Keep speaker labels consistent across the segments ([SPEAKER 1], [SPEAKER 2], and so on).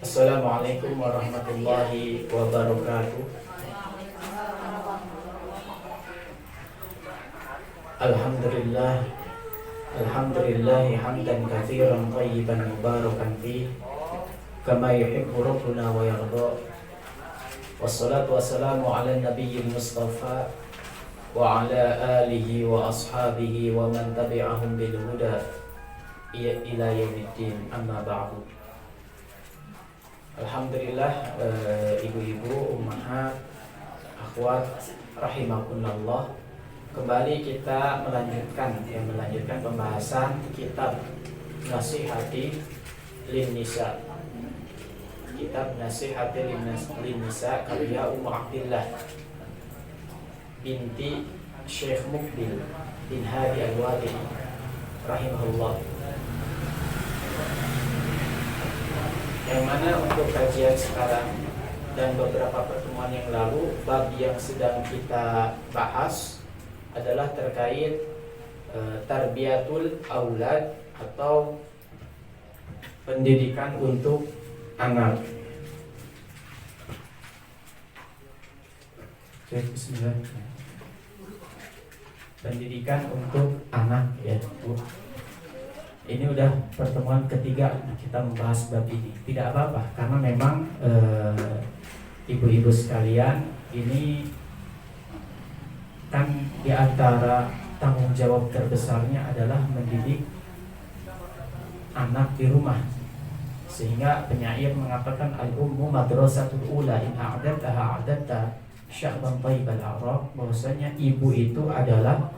[SPEAKER 1] Assalamualaikum warahmatullahi wabarakatuh. Alhamdulillah, alhamdulillahi hamdan katsiran thayyiban mubarakan fi kama yuhibbu rabbuna wa yarda. Wassalatu wassalamu ala nabiyyil mustafa wa ala alihi wa ashabihi wa man tabi'ahum bil huda ila yaumiddin, amma ba'du. Alhamdulillah, ibu-ibu, ummahat, akhwat rahimakumullah. Kembali kita melanjutkan pembahasan kitab Nasihati Lin Nisa. Kitab Nasihati Lin Nisa karya Ummu Abdillah binti Syekh Mukbil bin Hadi Al-Wadi rahimahullah. Yang mana untuk kajian sekarang dan beberapa pertemuan yang lalu, bab yang sedang kita bahas adalah terkait tarbiyatul aulad atau pendidikan untuk anak. Bismillah. Pendidikan untuk anak, ya Bu. Ini udah pertemuan ketiga kita membahas bab ini. Tidak apa-apa, karena memang ibu-ibu sekalian, ini kan di antara tanggung jawab terbesarnya adalah mendidik anak di rumah. Sehingga penyair mengatakan al-ummu madrasatul ula in a'dadtaha a'dadta sya'ban thayyibal a'rab, bahwasanya ibu itu adalah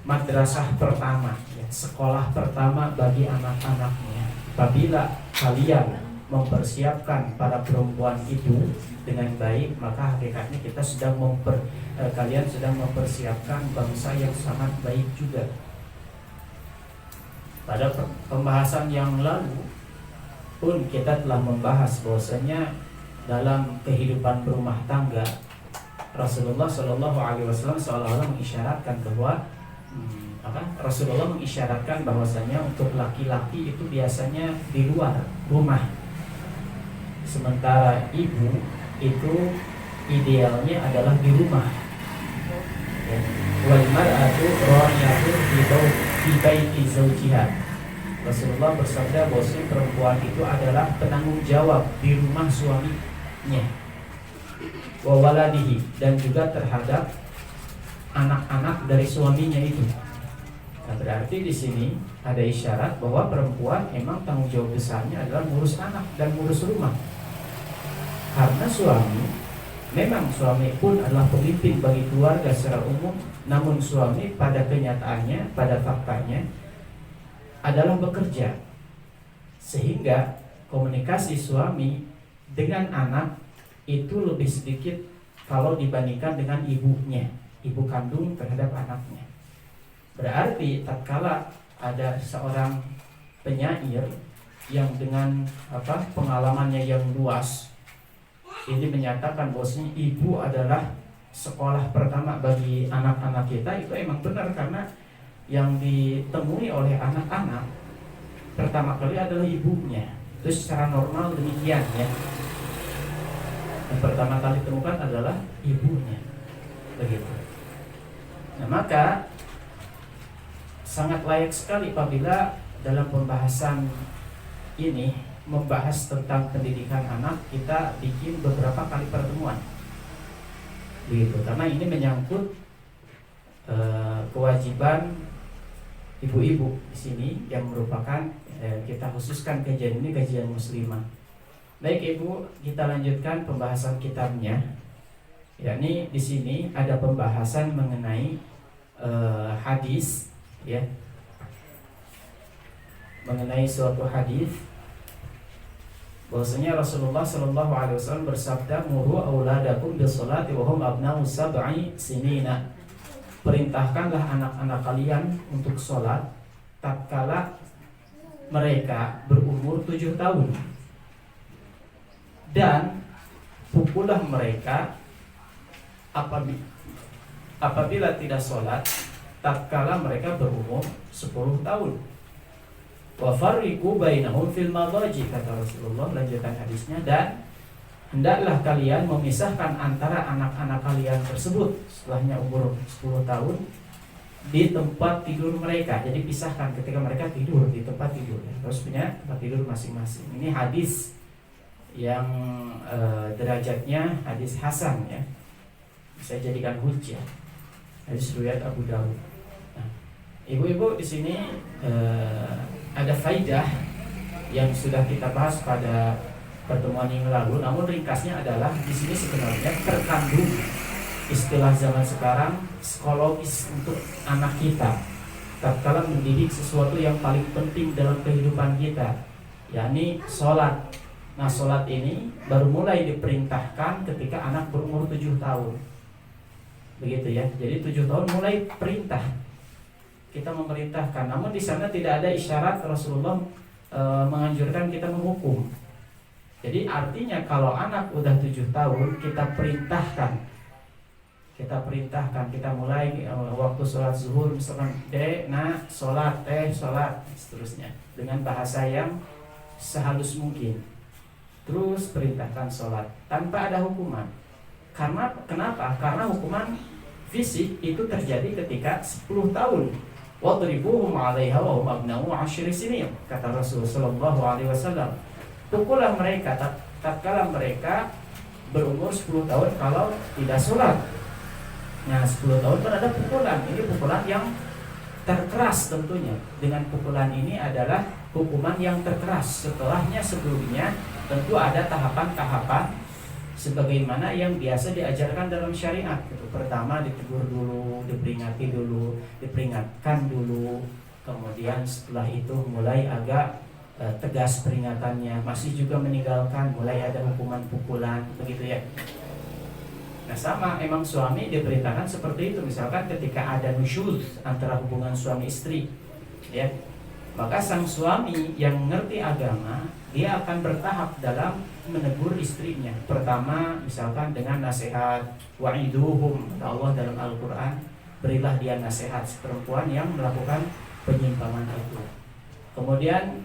[SPEAKER 1] madrasah pertama, ya, sekolah pertama bagi anak-anaknya. Apabila kalian mempersiapkan para perempuan itu dengan baik, maka hakikatnya kalian sedang mempersiapkan bangsa yang sangat baik juga. Pada pembahasan yang lalu pun kita telah membahas bahwasanya dalam kehidupan berumah tangga, Rasulullah Shallallahu Alaihi Wasallam seolah-olah mengisyaratkan bahwa Rasulullah mengisyaratkan bahwasanya untuk laki-laki itu biasanya di luar rumah, sementara ibu itu idealnya adalah di rumah. Wal mar'atu ra'iyatun fi baiti zawjiha. Rasulullah bersabda bahwasanya perempuan itu adalah penanggung jawab di rumah suaminya, wa waladihi, dan juga terhadap anak-anak dari suaminya itu. Nah, berarti di sini ada isyarat bahwa perempuan memang tanggung jawab besarnya adalah ngurus anak dan ngurus rumah. Karena suami pun adalah pemimpin bagi keluarga secara umum, namun suami pada kenyataannya, pada faktanya adalah bekerja. Sehingga komunikasi suami dengan anak itu lebih sedikit kalau dibandingkan dengan ibunya, ibu kandung terhadap anaknya. Berarti tatkala ada seorang penyair yang dengan pengalamannya yang luas ini menyatakan bahwasanya ibu adalah sekolah pertama bagi anak-anak kita, itu emang benar, karena yang ditemui oleh anak-anak pertama kali adalah ibunya. Itu secara normal demikian, ya. Yang pertama kali ditemukan adalah ibunya, begitu. Nah, maka sangat layak sekali apabila dalam pembahasan ini membahas tentang pendidikan anak, kita bikin beberapa kali pertemuan, begitu. Karena ini menyangkut kewajiban ibu-ibu di sini yang merupakan kita khususkan kajian ini kajian muslimah. Baik ibu, kita lanjutkan pembahasan kitabnya. Yakni di sini ada pembahasan mengenai hadis, ya, mengenai suatu hadis bahwasanya Rasulullah Shallallahu Alaihi Wasallam bersabda, muru auladakum bisolati wa hum abna'u sab'i sinina. Perintahkanlah anak-anak kalian untuk sholat tatkala mereka berumur 7 tahun, dan pukullah mereka apabila tidak sholat tatkala mereka berumur 10 tahun. Wa farriqu bainahum fil madaji, kata Rasulullah lanjutan hadisnya, dan hendaklah kalian memisahkan antara anak-anak kalian tersebut setelahnya umur 10 tahun di tempat tidur mereka. Jadi pisahkan ketika mereka tidur di tempat tidur, harus punya tempat tidur masing-masing. Ini hadis yang derajatnya hadis hasan ya, bisa jadikan hujjah. Hadis riwayat Abu Dawud. Nah, ibu-ibu di sini ada faidah yang sudah kita bahas pada pertemuan yang lalu, namun ringkasnya adalah di sini sebenarnya terkandung istilah zaman sekarang psikologis untuk anak kita tatkala mendidik sesuatu yang paling penting dalam kehidupan kita, yakni sholat. Nah, sholat ini baru mulai diperintahkan ketika anak berumur 7 tahun, begitu ya. Jadi 7 tahun mulai perintah, kita memerintahkan. Namun di sana tidak ada isyarat Rasulullah menganjurkan kita menghukum. Jadi artinya kalau anak udah 7 tahun kita perintahkan, kita mulai waktu sholat zuhur misalkan, sholat, sholat, seterusnya dengan bahasa yang sehalus mungkin. Terus perintahkan sholat tanpa ada hukuman. Kenapa? Karena hukuman fisik itu terjadi ketika 10 tahun. Wadribuhum 'alaiha wa hum abna'u 10 sinin, kata Rasulullah sallallahu alaihi wasallam. Pukullah mereka tatkala mereka berumur 10 tahun kalau tidak sholat. Nah, 10 tahun kan ada pukulan. Ini pukulan yang terkeras tentunya. Dengan pukulan ini adalah hukuman yang terkeras. Sebelumnya tentu ada tahapan-tahapan sebagaimana yang biasa diajarkan dalam syariat. Pertama ditegur dulu, diperingati dulu, diperingatkan dulu. Kemudian setelah itu mulai agak tegas peringatannya. Masih juga meninggalkan, mulai ada hukuman pukulan, begitu ya. Nah, sama emang suami diperintahkan seperti itu. Misalkan ketika ada nusyuz antara hubungan suami istri, ya, maka sang suami yang mengerti agama, dia akan bertahap dalam menegur istrinya. Pertama, misalkan dengan nasihat, wa'iduhum, kata Allah dalam Al-Quran, berilah dia nasihat perempuan yang melakukan penyimpangan itu. Kemudian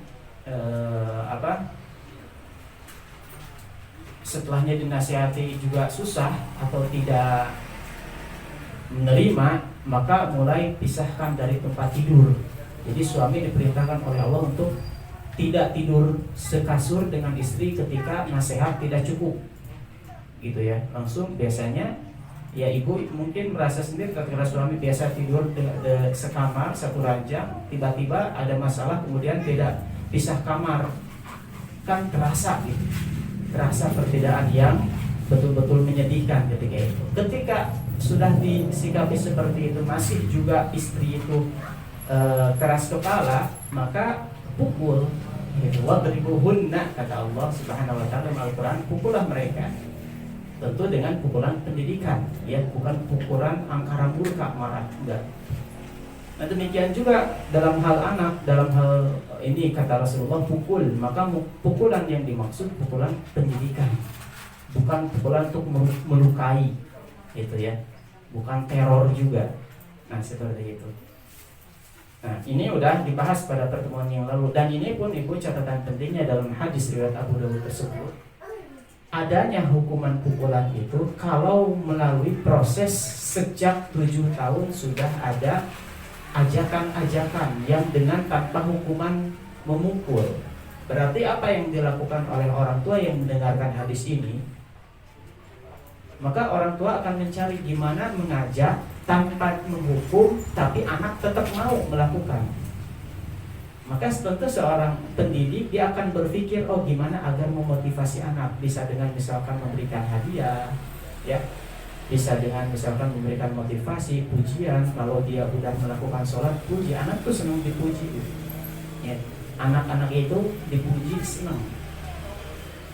[SPEAKER 1] setelahnya dinasihati juga susah atau tidak menerima, maka mulai pisahkan dari tempat tidur. Jadi suami diperintahkan oleh Allah untuk tidak tidur sekasur dengan istri ketika nasihat tidak cukup, gitu ya. Langsung biasanya ya ibu mungkin merasa sendiri ketika suami biasa tidur sekamar satu ranjang, tiba-tiba ada masalah kemudian tidak pisah kamar, kan terasa gitu. Terasa perbedaan yang betul-betul menyedihkan ketika itu. Ketika sudah disikapi seperti itu masih juga istri itu keras kepala, maka pukul. Wadribuhunna, kata Allah Subhanahu wa taala dalam Al-Qur'an, pukullah mereka. Tentu dengan pukulan pendidikan, ya, bukan pukulan angkara murka marah, enggak. Nah, demikian juga dalam hal anak, dalam hal ini kata Rasulullah pukul, maka pukulan yang dimaksud pukulan pendidikan, bukan pukulan untuk melukai, gitu ya, bukan teror juga. Nah, seperti itu. Nah, ini udah dibahas pada pertemuan yang lalu, dan ini pun ibu catatan pentingnya dalam hadis riwayat Abu Dawud tersebut. Adanya hukuman pukulan itu kalau melalui proses sejak 7 tahun sudah ada ajakan-ajakan yang dengan tanpa hukuman memukul. Berarti apa yang dilakukan oleh orang tua yang mendengarkan hadis ini? Maka orang tua akan mencari gimana mengajak tanpa menghukum, tapi anak tetap mau melakukan. Maka tentu seorang pendidik dia akan berpikir, oh gimana agar memotivasi anak, bisa dengan misalkan memberikan hadiah, ya, bisa dengan misalkan memberikan motivasi, pujian. Kalau dia sudah melakukan sholat, puji. Anak tuh senang dipuji, ya. Anak-anak itu dipuji senang.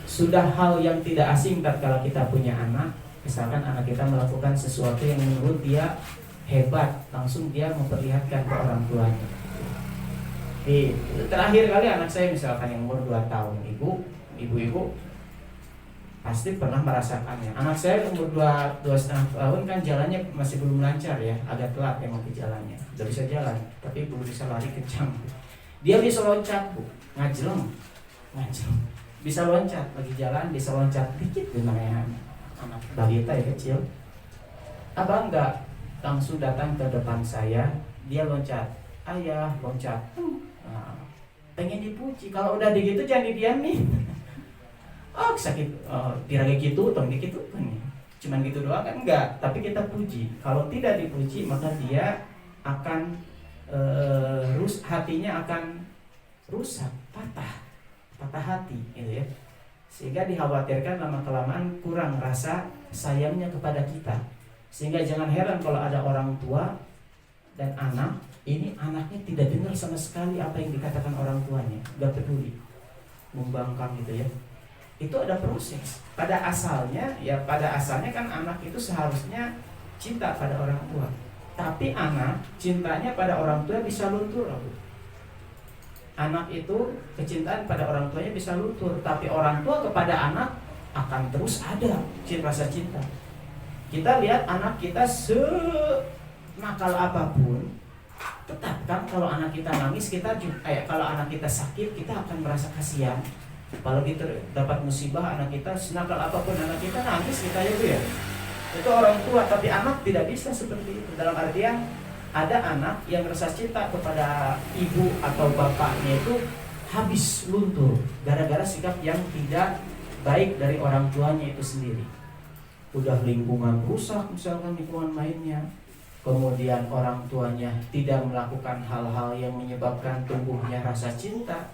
[SPEAKER 1] Sudah hal yang tidak asing tatkala kita punya anak. Misalkan anak kita melakukan sesuatu yang menurut dia hebat, langsung dia memperlihatkan ke orang tuanya. Terakhir kali anak saya misalkan yang umur 2 tahun, ibu-ibu pasti pernah merasakannya. Anak saya umur 2,5 tahun kan jalannya masih belum lancar ya, agak telat emang ke jalannya. Udah bisa jalan, tapi belum bisa lari kencang. Dia bisa loncat bu, ngajreng, bisa loncat lagi jalan, bisa loncat dikit namanya anak balita ya kecil. Abang enggak langsung datang ke depan saya, dia loncat, ayah loncat, nah, pengen dipuji. Kalau udah begitu jangan didiamin. Oh sakit, kira kayak gitu, tong dikit tuh kan, cuman gitu doang kan enggak. Tapi kita puji. Kalau tidak dipuji maka dia akan hatinya akan rusak, patah hati, gitu ya. Sehingga dikhawatirkan lama-kelamaan kurang rasa sayangnya kepada kita. Sehingga jangan heran kalau ada orang tua dan anak, ini anaknya tidak dengar sama sekali apa yang dikatakan orang tuanya, gak peduli, membangkang gitu ya. Itu ada proses. Pada asalnya kan anak itu seharusnya cinta pada orang tua. Tapi anak cintanya pada orang tua bisa luntur. Anak itu kecintaan pada orang tuanya bisa luntur, tapi orang tua kepada anak akan terus ada rasa cinta. Kita lihat anak kita senakal apapun, tetap kan kalau anak kita nangis kalau anak kita sakit kita akan merasa kasihan. Kalau kita dapat musibah anak kita senakal apapun anak kita nangis kita ya. Itu orang tua, tapi anak tidak bisa seperti itu. Dalam artian ada anak yang rasa cinta kepada ibu atau bapaknya itu habis luntur gara-gara sikap yang tidak baik dari orang tuanya itu sendiri. Udah lingkungan rusak, misalkan lingkungan lainnya, kemudian orang tuanya tidak melakukan hal-hal yang menyebabkan tumbuhnya rasa cinta.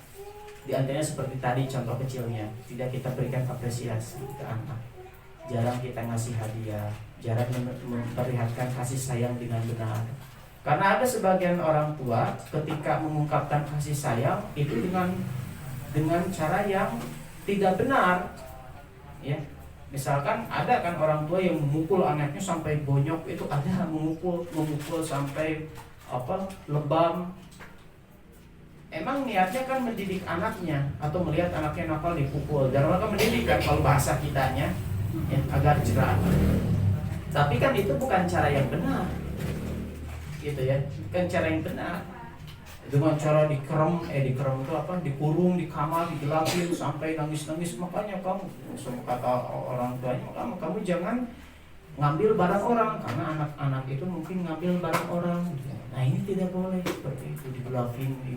[SPEAKER 1] Di antaranya seperti tadi contoh kecilnya, tidak kita berikan apresiasi ke anak, jarang kita ngasih hadiah, jarang memperlihatkan kasih sayang dengan benar. Karena ada sebagian orang tua ketika mengungkapkan kasih sayang itu dengan cara yang tidak benar, ya. Misalkan ada kan orang tua yang memukul anaknya sampai bonyok, itu ada memukul sampai lebam. Emang niatnya kan mendidik anaknya atau melihat anaknya nakal dipukul, dan mereka mendidik kan kalau bahasa kitanya ya, agar jerah. Tapi kan itu bukan cara yang benar, gitu ya, kan cara yang benar. Dengan cara dikerem itu apa? Dikurung di kamar, digelapin sampai nangis-nangis. Makanya kamu, semua kata orang tuanya, kamu jangan ngambil barang orang, karena anak-anak itu mungkin ngambil barang orang. Nah ini tidak boleh seperti itu, digelapin di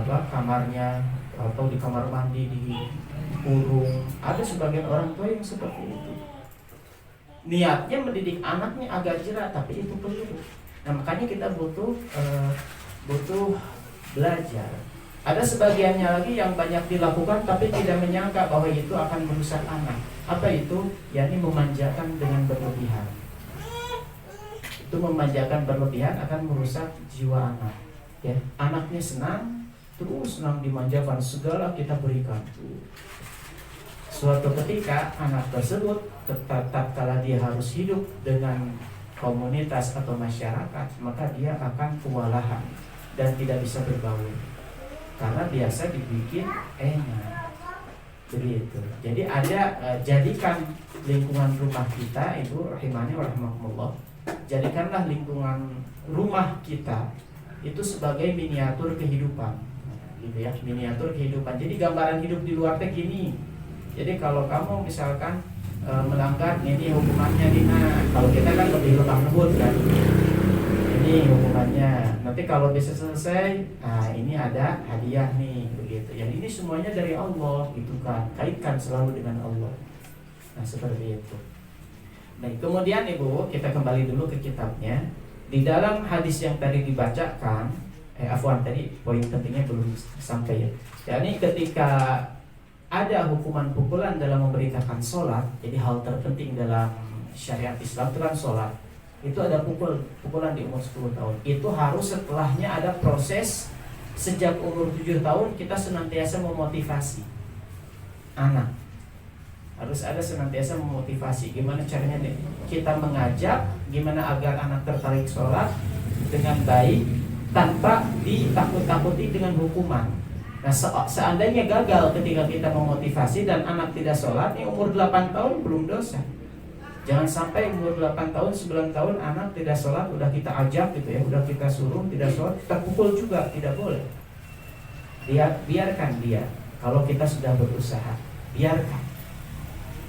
[SPEAKER 1] kamarnya atau di kamar mandi dikurung. Ada sebagian orang tua yang seperti itu. Niatnya mendidik anaknya agar jerah, tapi itu keliru. Nah makanya kita butuh belajar. Ada sebagiannya lagi yang banyak dilakukan tapi tidak menyangka bahwa itu akan merusak anak. Apa itu? Yakni memanjakan dengan berlebihan. Itu memanjakan berlebihan akan merusak jiwa anak. Ya, anaknya senang, terus senang dimanjakan, segala kita berikan. Suatu ketika anak tersebut tetap kala dia harus hidup dengan komunitas atau masyarakat, maka dia akan kewalahan dan tidak bisa bergaul karena biasa dibikin enak begitu. Jadi jadikan lingkungan rumah kita, Ibu rahimani wa rahimakumullah, jadikanlah lingkungan rumah kita itu sebagai miniatur kehidupan, gitu ya, miniatur kehidupan. Jadi gambaran hidup di luar teh gini. Jadi kalau kamu misalkan melanggar, ini hukumannya Dina. Kalau kita kan lebih lebah lembut kan, ini hukumannya. Nanti kalau bisa selesai, nah ini ada hadiah nih, begitu. Yang ini semuanya dari Allah, gitu kan. Kaitkan selalu dengan Allah. Nah seperti itu. Baik, kemudian Ibu, kita kembali dulu ke kitabnya. Di dalam hadis yang tadi dibacakan, tadi poin pentingnya belum sampai ya. Yani ketika ada hukuman pukulan dalam memberitakan sholat, jadi hal terpenting dalam syariat Islam itu kan sholat. Itu ada pukulan di umur 10 tahun. Itu harus setelahnya ada proses. Sejak umur 7 tahun kita senantiasa memotivasi anak. Harus ada senantiasa memotivasi. Gimana caranya nih? Kita mengajak gimana agar anak tertarik sholat dengan baik tanpa ditakut-takuti dengan hukuman. Nah seandainya gagal ketika kita memotivasi dan anak tidak sholat, umur 8 tahun belum dosa. Jangan sampai umur 8 tahun, 9 tahun anak tidak sholat, udah kita ajak gitu ya, udah kita suruh tidak sholat, kita pukul juga, tidak boleh. Biarkan dia. Kalau kita sudah berusaha, biarkan.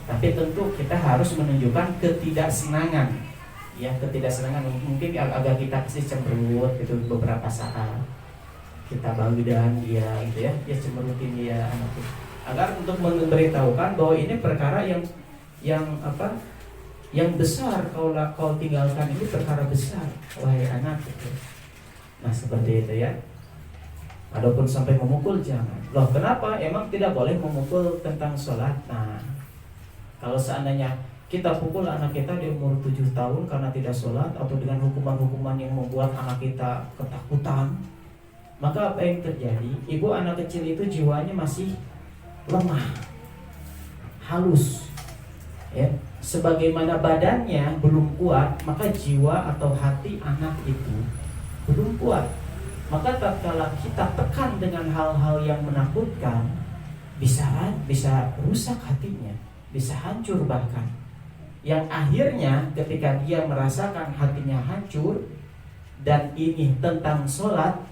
[SPEAKER 1] Tapi tentu kita harus menunjukkan ketidaksenangan. Ya, ketidaksenangan mungkin agak kita kasih cemberut gitu beberapa saat. Kita banggakan dia gitu ya, dia cemberutin dia anak itu. Agar untuk memberitahukan bahwa ini perkara yang apa? Yang besar, kau tinggalkan ini perkara besar, wahai anak gitu. Nah, seperti itu ya. Adapun sampai memukul jangan. Loh, kenapa? Emang tidak boleh memukul tentang sholat? Nah, kalau seandainya kita pukul anak kita di umur 7 tahun karena tidak sholat, atau dengan hukuman-hukuman yang membuat anak kita ketakutan, maka apa yang terjadi? Ibu anak kecil itu jiwanya masih lemah, halus, ya. Sebagaimana badannya belum kuat, maka jiwa atau hati anak itu belum kuat. Maka tatkala kita tekan dengan hal-hal yang menakutkan, bisa rusak hatinya, bisa hancur bahkan. Yang akhirnya ketika dia merasakan hatinya hancur dan ini tentang sholat,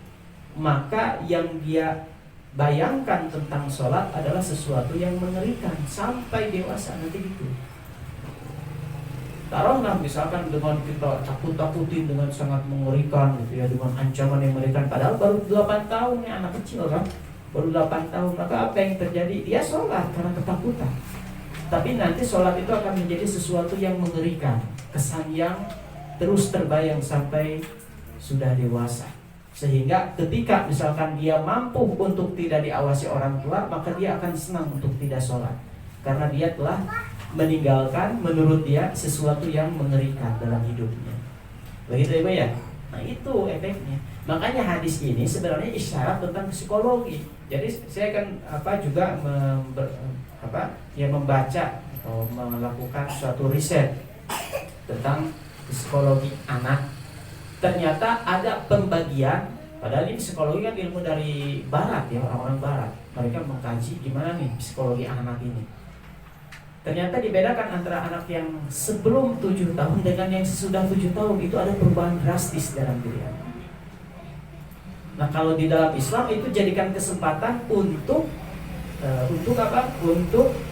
[SPEAKER 1] maka yang dia bayangkan tentang sholat adalah sesuatu yang mengerikan sampai dewasa nanti gitu. Taruhlah misalkan dengan kita takut-takutin dengan sangat mengerikan gitu ya, dengan ancaman yang mengerikan, padahal baru 8 tahun ya, anak kecil kan, baru 8 tahun, maka apa yang terjadi? Dia sholat karena ketakutan. Tapi nanti sholat itu akan menjadi sesuatu yang mengerikan, kesan yang terus terbayang sampai sudah dewasa. Sehingga ketika misalkan dia mampu untuk tidak diawasi orang tua, maka dia akan senang untuk tidak sholat, karena dia telah meninggalkan menurut dia sesuatu yang mengerikan dalam hidupnya. Begitu Ibu ya? Nah, itu efeknya. Makanya hadis ini sebenarnya isyarat tentang psikologi. Jadi saya akan juga membaca atau melakukan suatu riset tentang psikologi anak. Ternyata ada pembagian, padahal ini psikologi kan ilmu dari barat ya, orang-orang barat. Mereka mengkaji gimana nih psikologi anak ini. Ternyata dibedakan antara anak yang sebelum 7 tahun dengan yang sesudah 7 tahun, itu ada perubahan drastis dalam diri anak. Nah, kalau di dalam Islam itu jadikan kesempatan untuk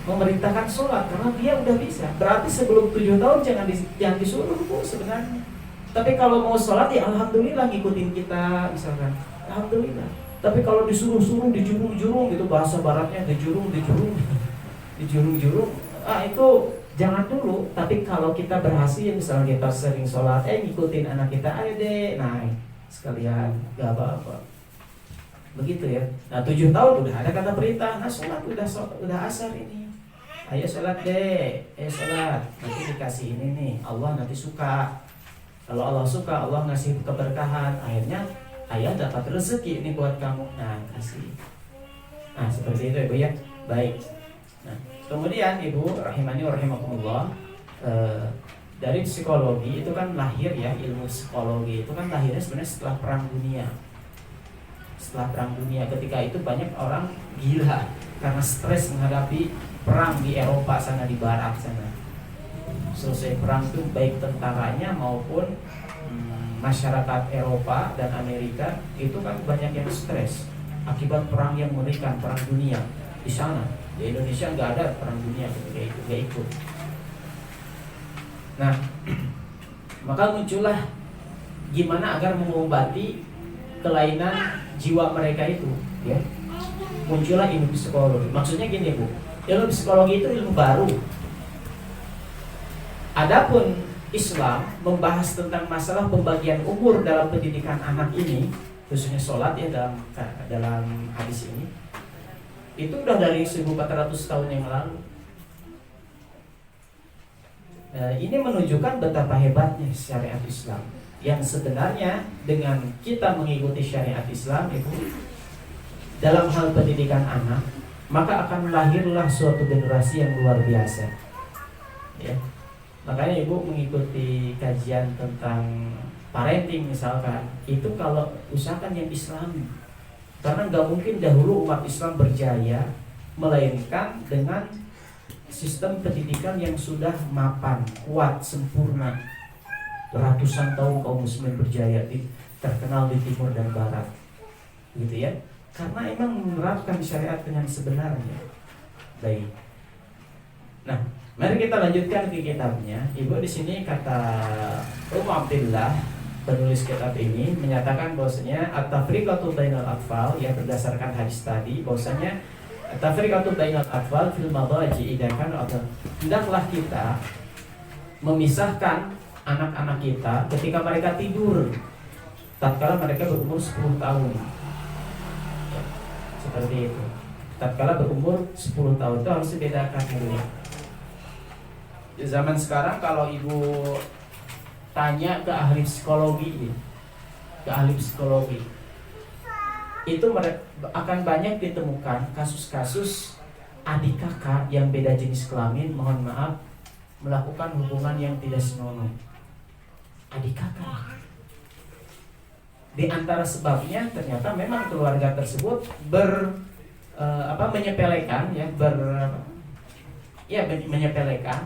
[SPEAKER 1] memerintahkan sholat, karena dia udah bisa. Berarti sebelum 7 tahun jangan disuruh Bu sebenarnya. Tapi kalau mau sholat ya alhamdulillah ngikutin kita misalkan, alhamdulillah. Tapi kalau disuruh-suruh, dijurung-jurung gitu, bahasa baratnya dijurung, dijurung-jurung, itu jangan dulu. Tapi kalau kita berhasil, misalnya kita sering sholat, ngikutin anak kita, ayo deh naik sekalian, gak apa-apa. Begitu ya. Nah 7 tahun udah ada kata perintah, nah sholat udah asar ini, ayo sholat deh, ayo sholat, nanti dikasih ini nih, Allah nanti suka. Kalau Allah suka, Allah ngasih keberkahan, akhirnya ayah dapat rezeki ini buat kamu. Nah kasih. Nah seperti itu Ibu ya. Baik. Nah, kemudian Ibu rahimani wa rahimakumullah, dari psikologi itu kan lahir ya, ilmu psikologi itu kan lahirnya sebenarnya setelah Perang Dunia. Setelah Perang Dunia, ketika itu banyak orang gila karena stres menghadapi perang di Eropa sana, di barat sana. Selesai perang itu baik tentaranya maupun masyarakat Eropa dan Amerika itu kan banyak yang stres akibat perang yang mengerikan, Perang Dunia di sana. Di Indonesia nggak ada Perang Dunia ketika itu, nggak ikut. Nah, maka muncullah gimana agar mengobati kelainan jiwa mereka itu, ya. Muncullah ilmu psikologi. Maksudnya gini Bu, ilmu psikologi itu ilmu baru. Adapun Islam membahas tentang masalah pembagian umur dalam pendidikan anak ini, khususnya sholat ya dalam hadis ini, itu udah dari 1400 tahun yang lalu. Ini menunjukkan betapa hebatnya syariat Islam, yang sebenarnya dengan kita mengikuti syariat Islam itu dalam hal pendidikan anak, maka akan lahirlah suatu generasi yang luar biasa, ya. Makanya Ibu mengikuti kajian tentang parenting misalkan, itu kalau usahakan yang Islami, karena nggak mungkin dahulu umat Islam berjaya melainkan dengan sistem pendidikan yang sudah mapan, kuat, sempurna. Ratusan tahun kaum muslimin berjaya, terkenal di timur dan barat, gitu ya. Karena emang menerapkan syariat dengan sebenarnya. Baik. Nah, mari kita lanjutkan ke kitabnya. Ibu di sini kata Abdillah, penulis kitab ini menyatakan bahwasanya at-tafriqatu bainal atfal, yang berdasarkan hadis tadi bahwasanya at-tafriqatu bainal atfal fil madaji idakan, atau hendaklah kita memisahkan anak-anak kita ketika mereka tidur tatkala mereka berumur 10 tahun. Ya, seperti itu. Tatkala berumur 10 tahun itu harus dibedakan dulu. Di zaman sekarang kalau ibu tanya ke ahli psikologi, itu akan banyak ditemukan kasus-kasus adik kakak yang beda jenis kelamin, mohon maaf, melakukan hubungan yang tidak senonoh. Adik kakak. Di antara sebabnya ternyata memang keluarga tersebut menyepelekan menyepelekan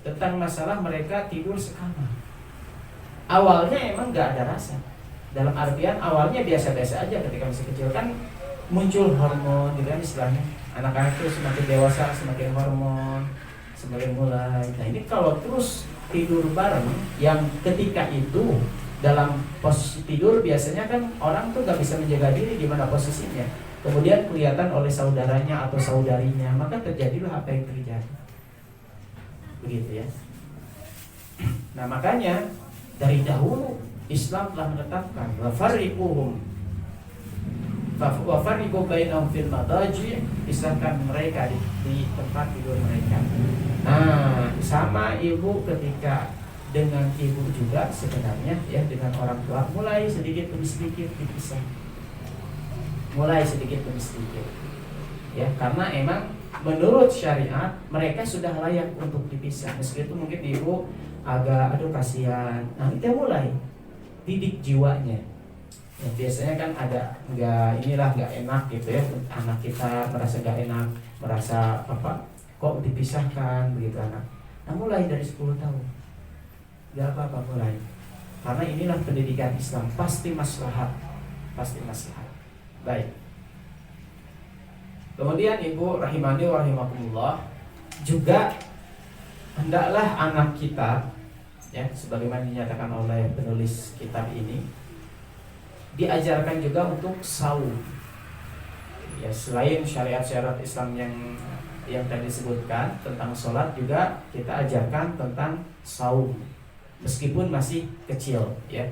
[SPEAKER 1] tentang masalah mereka tidur sekamar. Awalnya emang nggak ada rasa. Dalam artian awalnya biasa-biasa aja, ketika masih kecil kan muncul hormon, gitu kan istilahnya. Anak-anak itu semakin dewasa semakin hormon, semakin mulai. Nah ini kalau terus tidur bareng, yang ketika itu dalam posisi tidur biasanya kan orang tuh gak bisa menjaga diri di mana posisinya, kemudian kelihatan oleh saudaranya atau saudarinya, maka terjadilah apa yang terjadi, begitu ya. Nah makanya dari dahulu Islam telah menetapkan wafariqu bainahum fil madaji, pisahkan mereka di tempat tidur mereka. Nah, sama ibu ketika dengan ibu juga sebenarnya ya, dengan orang tua mulai sedikit demi sedikit dipisah. Mulai sedikit demi sedikit. Ya, karena emang menurut syariat mereka sudah layak untuk dipisah. Meskipun mungkin ibu agak kasihan. Nah, kita mulai didik jiwanya. Ya, biasanya kan ada nggak enak gitu ya, anak kita merasa nggak enak, merasa kok dipisahkan begitu anak. Nah mulai dari 10 tahun, nggak apa-apa mulai, karena inilah pendidikan Islam, pasti maslahat. Baik. Kemudian ibu rahimani wa rahimakumullah, juga hendaklah anak kita ya, sebagaimana dinyatakan oleh penulis kitab ini, diajarkan juga untuk saum. Ya, selain syariat-syariat Islam yang tadi disebutkan tentang sholat, juga kita ajarkan tentang saum meskipun masih kecil ya,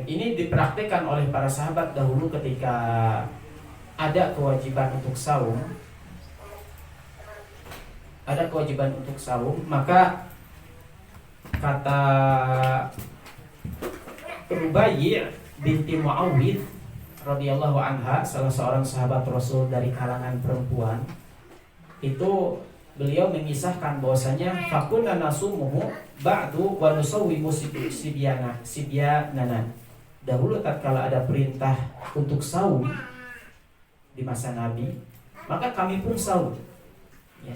[SPEAKER 1] ini dipraktikkan oleh para sahabat dahulu ketika ada kewajiban untuk saum. Maka kata Rubai' binti Muawwidh radhiyallahu anha, salah seorang sahabat Rasul dari kalangan perempuan, itu beliau mengisahkan bahwasanya fakunna nasumuhu ba'du wa nusawwimu sibyanana. Dahulu tatkala ada perintah untuk saum di masa Nabi, maka kami pun saum. Ya,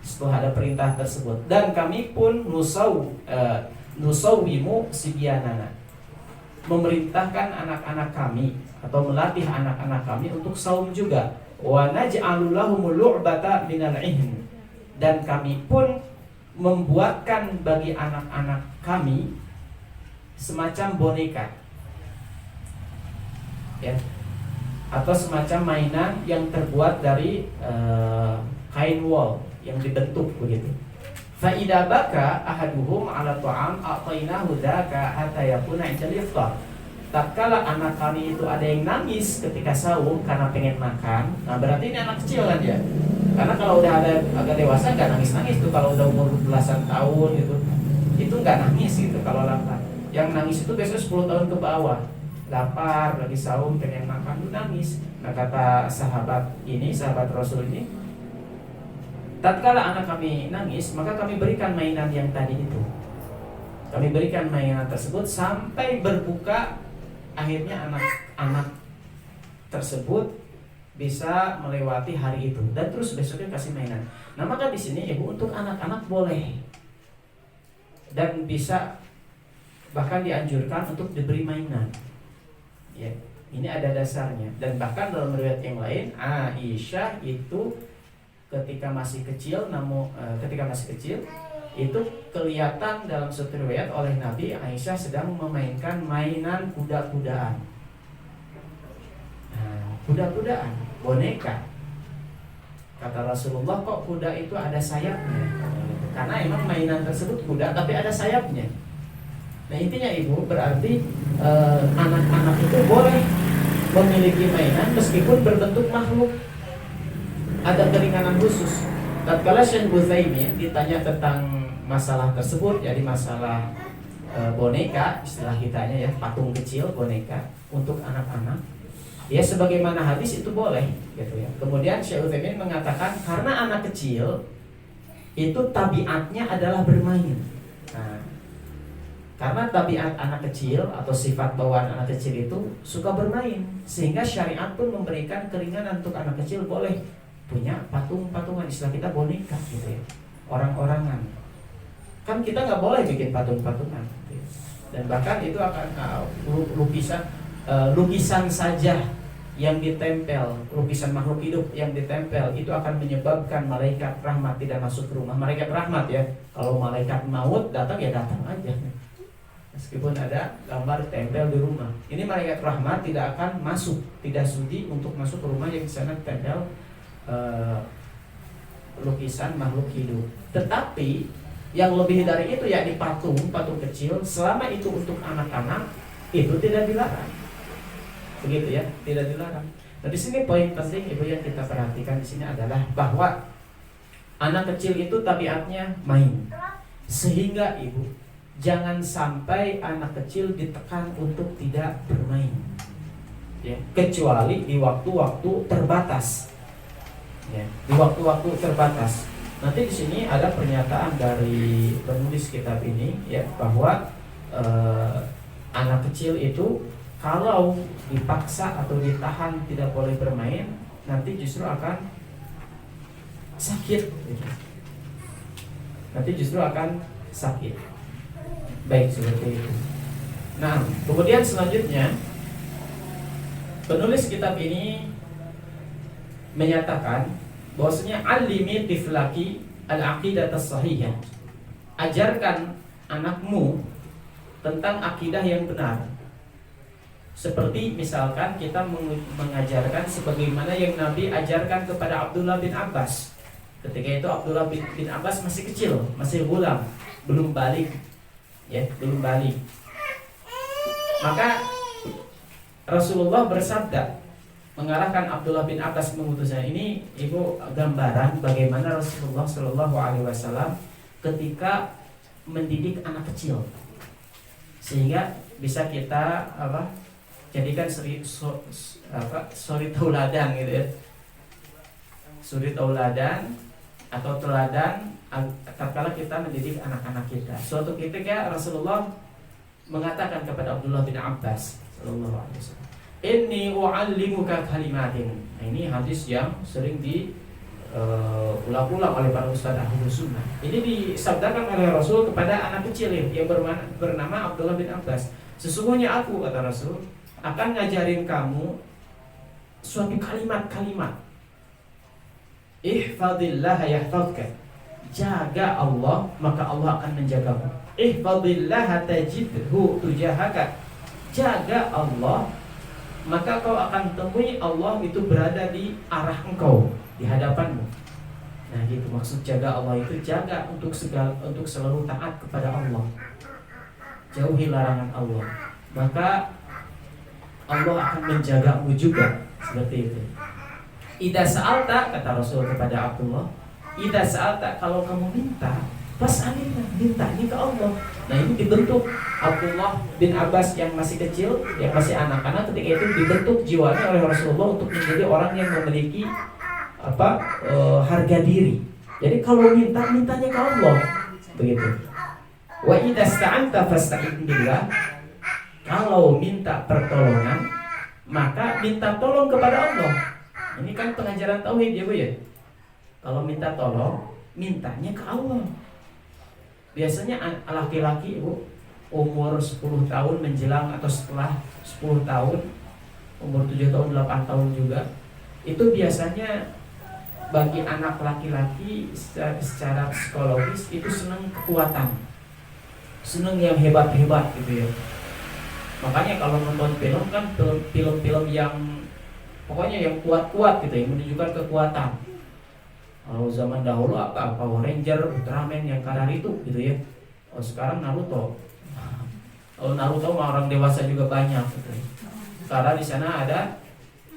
[SPEAKER 1] setelah ada perintah tersebut, dan kami pun nusawwimu sibyanana, memerintahkan anak-anak kami atau melatih anak-anak kami untuk saum juga. Wa naj'alu lahumul lu'bata minal ihn, dan kami pun membuatkan bagi anak-anak kami semacam boneka ya, atau semacam mainan yang terbuat dari kain wol yang dibentuk begitu. Fa idza baka ahaduhum 'ala ta'am a'tainahu dzaka hatta yakuna 'inda al-iftar. Tatkala anak kami itu ada yang nangis ketika sahur karena pengen makan, nah berarti ini anak kecil kan ya. Karena kalau udah ada agak dewasa nggak nangis tuh, kalau udah umur belasan tahun gitu, itu nggak nangis gitu kalau lapar. Yang nangis itu biasanya 10 tahun ke bawah, lapar lagi sahur pengen makan tuh nangis. Nah kata sahabat Rasul ini, tatkala anak kami nangis, maka kami berikan mainan yang tadi itu. Kami berikan mainan tersebut sampai berbuka. Akhirnya anak-anak tersebut bisa melewati hari itu dan terus besoknya kasih mainan. Nah, maka di sini ibu untuk anak-anak boleh dan bisa bahkan dianjurkan untuk diberi mainan. Ya, ini ada dasarnya. Dan bahkan dalam riwayat yang lain, Aisyah itu ketika masih kecil, itu kelihatan dalam suatu riwayat oleh Nabi, Aisyah sedang memainkan mainan kuda-kudaan. Nah, kuda-kudaan, boneka. Kata Rasulullah, kok kuda itu ada sayapnya? Karena emang mainan tersebut kuda tapi ada sayapnya. Nah, intinya ibu berarti anak-anak itu boleh memiliki mainan meskipun berbentuk makhluk. Ada keringanan khusus. Tatkala Syekh Utsaimin ditanya tentang masalah tersebut, jadi masalah boneka, istilah kitanya ya, patung kecil boneka untuk anak-anak. Ya sebagaimana hadis itu boleh gitu ya. Kemudian Syekh Utsaimin mengatakan karena anak kecil itu tabiatnya adalah bermain. Nah, karena tabiat anak kecil atau sifat bawaan anak kecil itu suka bermain, sehingga syariat pun memberikan keringanan untuk anak kecil boleh punya patung-patungan, istilah kita boneka gitu ya, orang-orangan. Kan kita nggak boleh bikin patung-patungan gitu ya. Dan bahkan itu akan lukisan saja yang ditempel, lukisan makhluk hidup yang ditempel itu akan menyebabkan malaikat rahmat tidak masuk ke rumah. Malaikat rahmat ya, kalau malaikat maut datang ya datang aja, meskipun ada gambar tempel di rumah. Ini malaikat rahmat tidak akan masuk, tidak sudi untuk masuk ke rumah yang di sana tempel lukisan makhluk hidup. Tetapi yang lebih dari itu yakni patung kecil, selama itu untuk anak-anak itu tidak dilarang. Begitu ya, tidak dilarang. Nah, di sini poin penting ibu yang kita perhatikan di sini adalah bahwa anak kecil itu tabiatnya main. Sehingga ibu jangan sampai anak kecil ditekan untuk tidak bermain. Ya, kecuali di waktu-waktu terbatas. Ya, di waktu-waktu terbatas. Nanti di sini ada pernyataan dari penulis kitab ini ya, bahwa anak kecil itu kalau dipaksa atau ditahan tidak boleh bermain, nanti justru akan sakit gitu. Nanti justru akan sakit. Baik, seperti itu. Nah, kemudian selanjutnya penulis kitab ini menyatakan bahwasanya alimi tiflaki al-aqidah as-sahihah. Ajarkan anakmu tentang akidah yang benar. Seperti misalkan kita mengajarkan sebagaimana yang Nabi ajarkan kepada Abdullah bin Abbas. Ketika itu Abdullah bin Abbas masih kecil, masih gulam, belum balik. Ya, belum balik. Maka Rasulullah bersabda, mengarahkan Abdullah bin Abbas mengutusnya. Ini ibu gambaran bagaimana Rasulullah Shallallahu Alaihi Wasallam ketika mendidik anak kecil, sehingga bisa kita jadikan suri tauladan gitu ya, suri tauladan atau teladan tatkala kita mendidik anak-anak kita. Suatu ketika Rasulullah mengatakan kepada Abdullah bin Abbas Shallallahu Alaihi Wasallam, Inni u'allimuka kalimatin. Nah, ini hadis yang sering diulang-ulang oleh para ustaz ahli sunnah. Ini disabdakan oleh Rasul kepada anak kecil yang bernama Abdullah bin Abbas. Sesungguhnya aku, kata Rasul, akan ngajarin kamu suatu kalimat-kalimat. Ihfadillah yahfadka. Jaga Allah, maka Allah akan menjagamu. Ihfadillah tajidhu tujahaka. Jaga Allah, maka kau akan temui Allah itu berada di arah engkau, di hadapanmu. Nah, gitu maksud jaga Allah itu, jaga untuk selalu taat kepada Allah, jauhi larangan Allah, maka Allah akan menjagamu juga. Seperti itu. Idza sa'alta, kata Rasul kepada Abdullah, idza sa'alta, kalau kamu minta, fas'alillah, mintanya ke Allah. Nah, ini dibentuk Abdullah bin Abbas yang masih kecil, yang masih anak-anak, ketika itu dibentuk jiwanya oleh Rasulullah untuk menjadi orang yang memiliki harga diri. Jadi kalau mintanya ke Allah, begitu. Wa idza sta'anta fasta'in billah. Kalau minta pertolongan, maka minta tolong kepada Allah. Ini kan pengajaran tauhid ya Bu ya. Kalau minta tolong, mintanya ke Allah. Biasanya laki-laki Bu, umur 10 tahun menjelang atau setelah 10 tahun, umur 7 tahun, 8 tahun juga, itu biasanya bagi anak laki-laki secara psikologis itu senang kekuatan, senang yang hebat-hebat gitu ya. Makanya kalau nonton film kan film-film yang pokoknya yang kuat-kuat gitu, yang menunjukkan kekuatan. Kalau zaman dahulu apa Power Ranger, Ultraman yang kadar itu gitu ya. Oh sekarang Naruto. Kalau Naruto mah orang dewasa juga banyak gitu. Karena di sana ada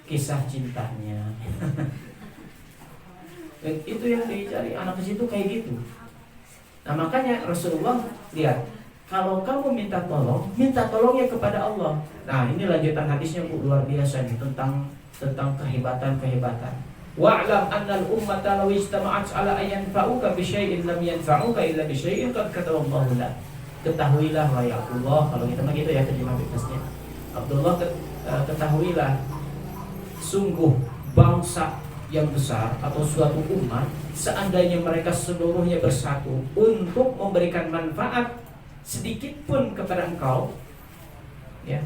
[SPEAKER 1] kisah cintanya. Dan itu yang dicari anak kecil itu kayak gitu. Nah makanya Rasulullah lihat, kalau kamu minta tolongnya kepada Allah. Nah ini lanjutan hadisnya Bu, luar biasa nih, tentang kehebatan. Wa'lam annal ummata law ijtama'at 'ala an yanfa'uka bi syai'in lam yanfa'uka illa bi syai'in qad kataballahu lak. Ketahuilah wahai Abdullah, kalau kita mah gitu ya terjemah bebasnya. Abdullah, ketahuilah, sungguh bangsa yang besar atau suatu umat, seandainya mereka seluruhnya bersatu untuk memberikan manfaat sedikit pun kepada engkau, ya,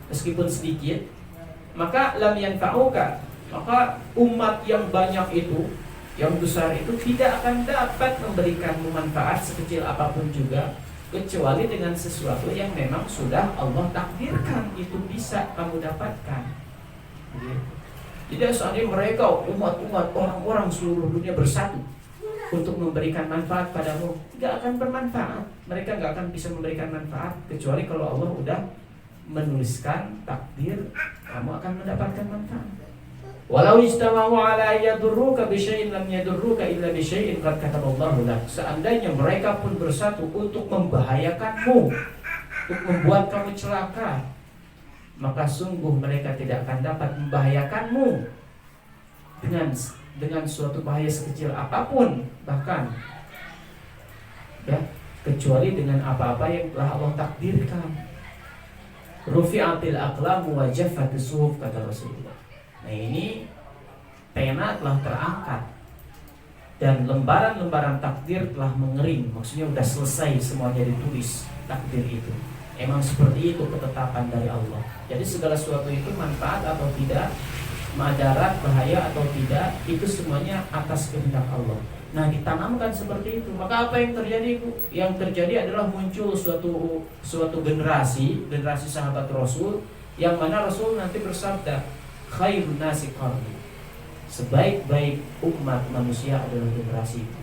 [SPEAKER 1] meskipun sedikit, maka lam yanfa'uka, maka umat yang banyak itu, yang besar itu tidak akan dapat memberikanmu manfaat sekecil apapun juga, kecuali dengan sesuatu yang memang sudah Allah takdirkan itu bisa kamu dapatkan. Jadi seandainya mereka umat-umat orang-orang seluruh dunia bersatu untuk memberikan manfaat padamu, tidak akan bermanfaat. Mereka nggak akan bisa memberikan manfaat kecuali kalau Allah udah menuliskan takdir kamu akan mendapatkan manfaat. Walau istama'u 'ala yadurruka bi syai'in lam yadurruka illa bi syai'in qad kataballahu lak. Seandainya mereka pun bersatu untuk membahayakanmu, untuk membuat kamu celaka, maka sungguh mereka tidak akan dapat membahayakanmu dengan suatu bahaya sekecil apapun, bahkan ya, kecuali dengan apa-apa yang telah Allah takdirkan. Rufi'atil aqlamu wa jaffatis suhuf, kata Rasulullah. Nah ini pena telah terangkat dan lembaran-lembaran takdir telah mengering. Maksudnya sudah selesai semuanya ditulis takdir itu. Emang seperti itu ketetapan dari Allah. Jadi segala sesuatu itu manfaat atau tidak, madarat, bahaya atau tidak, itu semuanya atas kehendak Allah. Nah ditanamkan seperti itu, maka apa yang terjadi Bu? Yang terjadi adalah muncul suatu generasi sahabat Rasul, yang mana Rasul nanti bersabda, khairun nasi qarni, sebaik-baik umat manusia adalah generasi itu.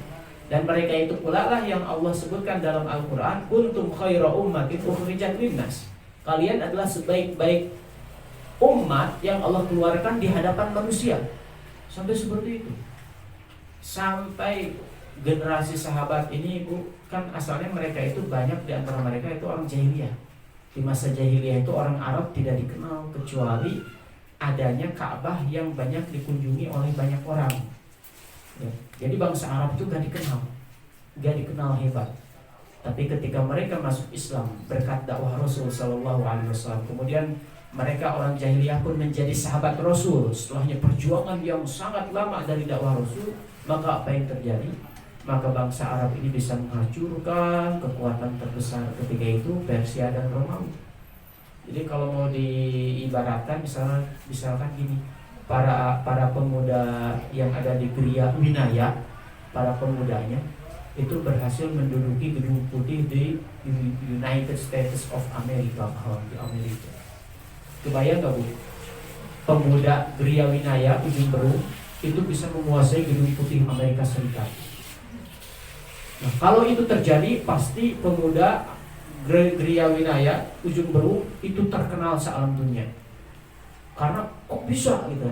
[SPEAKER 1] Dan mereka itu pula lah yang Allah sebutkan dalam Al-Quran, kuntum khaira ummatin ukhrijat linnas, kalian adalah sebaik-baik umat yang Allah keluarkan di hadapan manusia. Sampai seperti itu. Sampai generasi sahabat ini Bu, kan asalnya mereka itu banyak di antara mereka itu orang jahiliyah. Di masa jahiliyah itu orang Arab tidak dikenal kecuali adanya Ka'bah yang banyak dikunjungi oleh banyak orang. Ya, jadi bangsa Arab itu gak dikenal hebat. Tapi ketika mereka masuk Islam berkat dakwah Rasul Sallallahu Alaihi Wasallam, kemudian mereka orang jahiliyah pun menjadi sahabat Rasul. Setelahnya perjuangan yang sangat lama dari dakwah Rasul, maka apa yang terjadi? Maka bangsa Arab ini bisa menghancurkan kekuatan terbesar ketika itu Persia dan Romawi. Jadi kalau mau diibaratkan misalkan gini, para pemuda yang ada di Gria Winaya, para pemudanya itu berhasil menduduki gedung putih di United States of America, di Amerika. Kebayang gak Bu? Pemuda Gria Winaya ujung Berung itu bisa menguasai gedung putih Amerika Serikat. Nah, kalau itu terjadi, pasti pemuda Gria Winaya ujung Berung itu terkenal sealam dunia. Karena kok bisa gitu.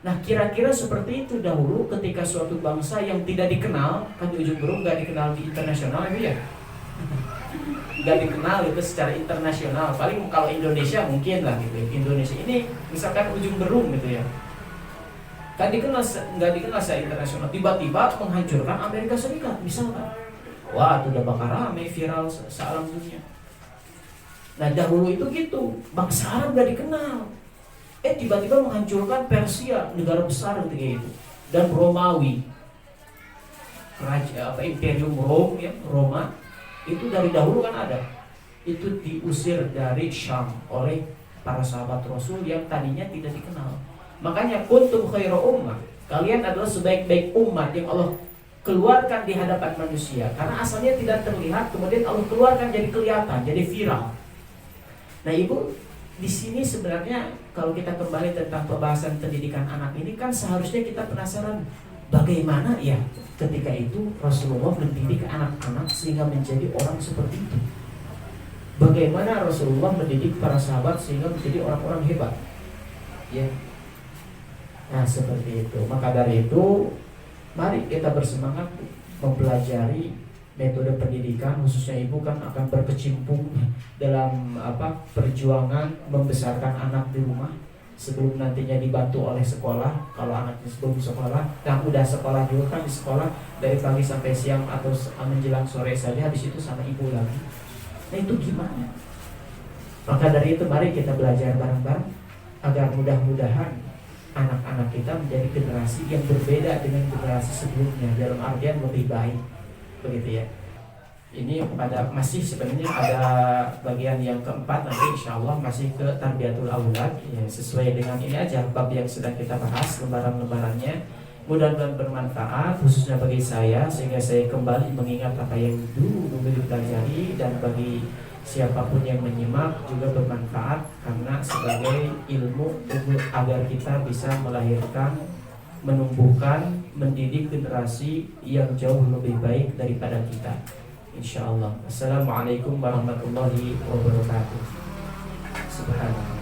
[SPEAKER 1] Nah kira-kira seperti itu dahulu ketika suatu bangsa yang tidak dikenal, kan di ujung Berung gak dikenal di internasional ya, gak dikenal itu secara internasional. Paling kalau Indonesia mungkin lah gitu. Indonesia ini misalkan ujung Berung gitu ya, kan nggak dikenal secara internasional, tiba-tiba menghancurkan Amerika Serikat misalkan. Wah, itu udah bakal rame viral sealam dunia. Nah dahulu itu gitu, bangsa Arab gak dikenal. Tiba-tiba menghancurkan Persia, negara besar ketika itu, dan Romawi, Imperium Rom ya, Roma itu dari dahulu kan ada. Itu diusir dari Syam oleh para sahabat Rasul yang tadinya tidak dikenal. Makanya kuntum khairu ummah, kalian adalah sebaik-baik umat yang Allah keluarkan di hadapan manusia. Karena asalnya tidak terlihat, kemudian Allah keluarkan jadi kelihatan, jadi viral. Nah Ibu, di sini sebenarnya kalau kita kembali tentang pembahasan pendidikan anak ini kan seharusnya kita penasaran bagaimana ya ketika itu Rasulullah mendidik anak-anak sehingga menjadi orang seperti itu. Bagaimana Rasulullah mendidik para sahabat sehingga menjadi orang-orang hebat. Ya. Nah seperti itu. Maka dari itu mari kita bersemangat mempelajari metode pendidikan, khususnya ibu kan akan berkecimpung dalam perjuangan membesarkan anak di rumah sebelum nantinya dibantu oleh sekolah. Kalau anaknya sebelum sekolah, yang udah sekolah juga kan di sekolah dari pagi sampai siang atau menjelang sore saja, habis itu sama ibu lagi. Nah itu gimana? Maka dari itu mari kita belajar bareng-bareng agar mudah-mudahan anak-anak kita menjadi generasi yang berbeda dengan generasi sebelumnya, dalam artian lebih baik. Begitu ya. Ini pada masih sebenarnya ada bagian yang keempat, nanti insya Allah masih ke tarbiyatul aulad ya, sesuai dengan ini aja bab yang sedang kita bahas, lembaran-lembarannya. Mudah-mudahan bermanfaat khususnya bagi saya, sehingga saya kembali mengingat apa yang dulu dipelajari, dan bagi siapapun yang menyimak juga bermanfaat karena sebagai ilmu agar kita bisa melahirkan, menumbuhkan, mendidik generasi yang jauh lebih baik daripada kita, insyaallah. Assalamualaikum warahmatullahi wabarakatuh. Subhanallah.